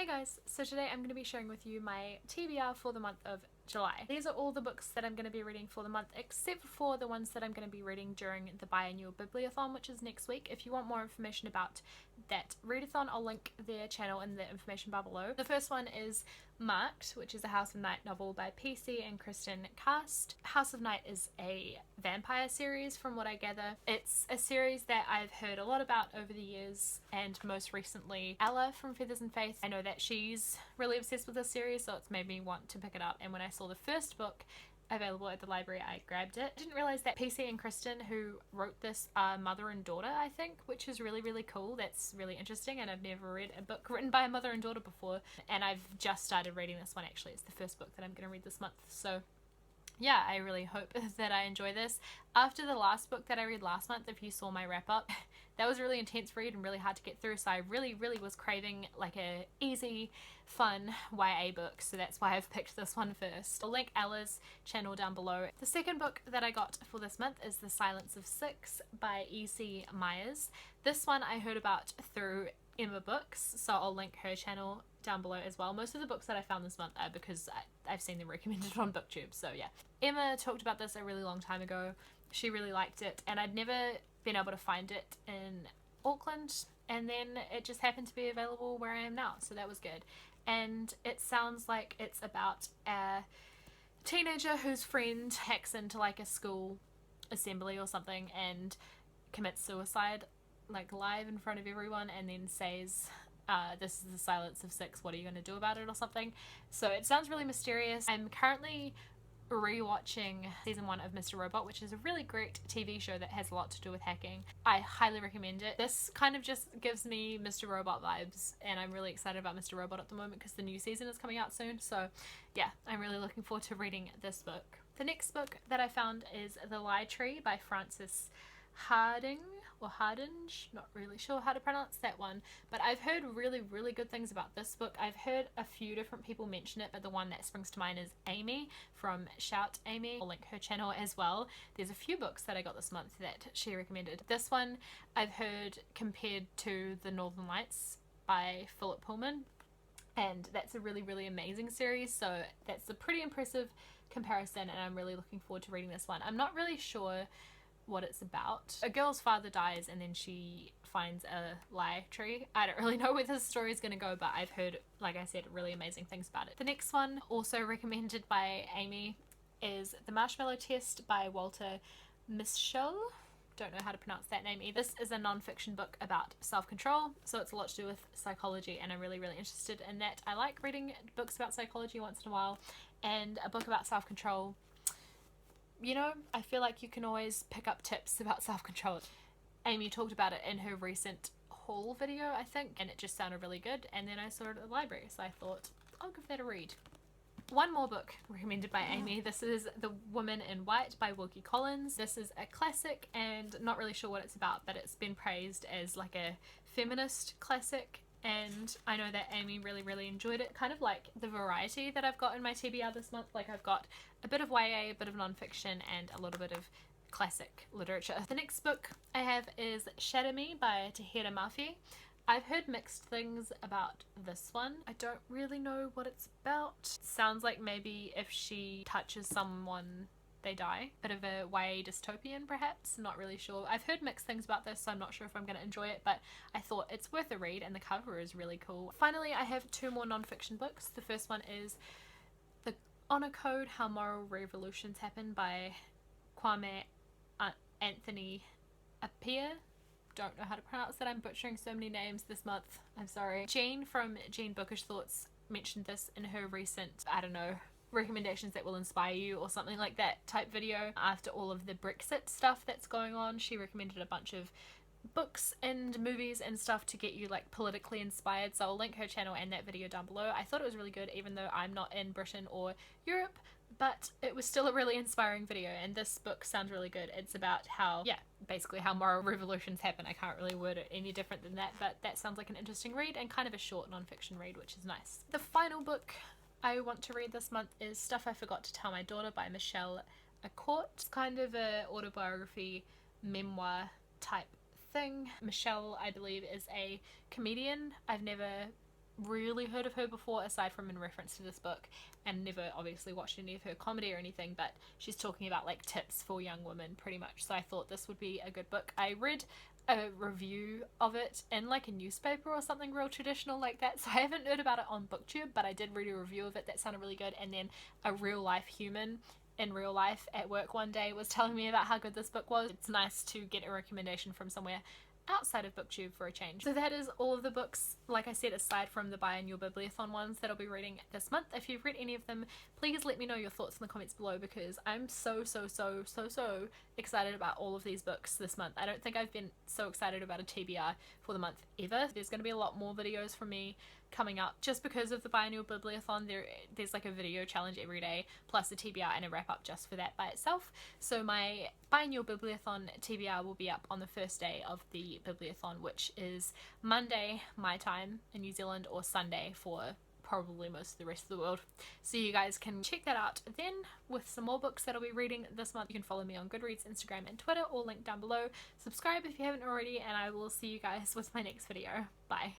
guys, so today I'm going to be sharing with you my TBR for the month of July. These are all the books that I'm going to be reading for the month except for the ones that I'm going to be reading during the Biannual Bibliothon, which is next week. If you want more information about that readathon, I'll link their channel in the information bar below. The first one is Marked, which is a House of Night novel by PC and Kristen Cast. House of Night is a vampire series from what I gather. It's a series that I've heard a lot about over the years, and most recently Ella from Feathers and Faith. I know that she's really obsessed with this series, so it's made me want to pick it up, and when I saw the first book available at the library, I grabbed it. I didn't realise that PC and Kristen, who wrote this, are mother and daughter, I think, which is really cool. That's really interesting, and I've never read a book written by a mother and daughter before, and I've just started reading this one actually. It's the first book that I'm going to read this month, so yeah, I really hope that I enjoy this. After the last book that I read last month, if you saw my wrap up, that was a really intense read and really hard to get through, so I really was craving like a easy, fun YA book, so that's why I've picked this one first. I'll link Ella's channel down below. The second book that I got for this month is The Silence of Six by E.C. Myers. This one I heard about through Emma Books, so I'll link her channel down below as well. Most of the books that I found this month are because I've seen them recommended on BookTube, so yeah. Emma talked about this a really long time ago. She really liked it, and I'd never been able to find it in Auckland, and then it just happened to be available where I am now, so that was good. And it sounds like it's about a teenager whose friend hacks into like a school assembly or something and commits suicide like live in front of everyone, and then says, this is the silence of six, what are you going to do about it, or something. So it sounds really mysterious. I'm currently rewatching season 1 of Mr. Robot, which is a really great TV show that has a lot to do with hacking. I highly recommend it. This kind of just gives me Mr. Robot vibes, and I'm really excited about Mr. Robot at the moment because the new season is coming out soon, so yeah, I'm really looking forward to reading this book. The next book that I found is The Lie Tree by Frances Hardinge, or Hardinge, not really sure how to pronounce that one, but I've heard really good things about this book. I've heard a few different people mention it, but the one that springs to mind is Amy from Shout Amy. I'll link her channel as well. There's a few books that I got this month that she recommended. This one I've heard compared to The Northern Lights by Philip Pullman, and that's a really amazing series, so that's a pretty impressive comparison, and I'm really looking forward to reading this one. I'm not really sure what it's about. A girl's father dies and then she finds a lie tree. I don't really know where this story is going to go, but I've heard, like I said, really amazing things about it. The next one, also recommended by Amy, is The Marshmallow Test by Walter Mischel. Don't know how to pronounce that name either. This is a non-fiction book about self-control, so it's a lot to do with psychology, and I'm really interested in that. I like reading books about psychology once in a while, and a book about self-control, you know, I feel like you can always pick up tips about self-control. Amy talked about it in her recent haul video, I think, and it just sounded really good, and then I saw it at the library, so I thought I'll give that a read. One more book recommended by Amy. This is The Woman in White by Wilkie Collins. This is a classic, and not really sure what it's about, but it's been praised as like a feminist classic, and I know that Amy really enjoyed it. Kind of like the variety that I've got in my TBR this month. Like, I've got a bit of YA, a bit of non-fiction, and a little bit of classic literature. The next book I have is Shatter Me by Tahira Mafi. I've heard mixed things about this one. I don't really know what it's about. Sounds like maybe if she touches someone, they die. Bit of a YA dystopian perhaps, not really sure. I've heard mixed things about this, so I'm not sure if I'm going to enjoy it, but I thought it's worth a read, and the cover is really cool. Finally, I have 2 more non-fiction books. The first one is The Honor Code, How Moral Revolutions Happen by Kwame Anthony Appiah. Don't know how to pronounce that. I'm butchering so many names this month. I'm sorry. Jean from Jean Bookish Thoughts mentioned this in her recent, I don't know, recommendations that will inspire you or something like that type video. After all of the Brexit stuff that's going on, she recommended a bunch of books and movies and stuff to get you like politically inspired, so I'll link her channel and that video down below. I thought it was really good, even though I'm not in Britain or Europe, but it was still a really inspiring video, and this book sounds really good. It's about how, yeah, basically how moral revolutions happen. I can't really word it any different than that, but that sounds like an interesting read and kind of a short non-fiction read, which is nice. The final book I want to read this month is Stuff I Forgot to Tell My Daughter by Michelle Accord. It's kind of a autobiography memoir type thing. Michelle, I believe, is a comedian. I've never really heard of her before aside from in reference to this book, and never obviously watched any of her comedy or anything, but she's talking about like tips for young women pretty much, so I thought this would be a good book. I read a review of it in like a newspaper or something real traditional like that, so I haven't heard about it on BookTube, but I did read a review of it that sounded really good, and then a real life human in real life at work one day was telling me about how good this book was. It's nice to get a recommendation from somewhere outside of BookTube for a change. So that is all of the books, like I said, aside from the Biannual Bibliothon ones that I'll be reading this month. If you've read any of them, please let me know your thoughts in the comments below, because I'm so excited about all of these books this month. I don't think I've been so excited about a TBR for the month ever. There's going to be a lot more videos from me coming up just because of the Biannual Bibliothon. There's like a video challenge every day plus a TBR and a wrap up just for that by itself. So my Biannual Bibliothon TBR will be up on the first day of the Bibliothon, which is Monday my time in New Zealand, or Sunday for probably most of the rest of the world. So you guys can check that out then with some more books that I'll be reading this month. You can follow me on Goodreads, Instagram and Twitter, all linked down below. Subscribe if you haven't already, and I will see you guys with my next video. Bye.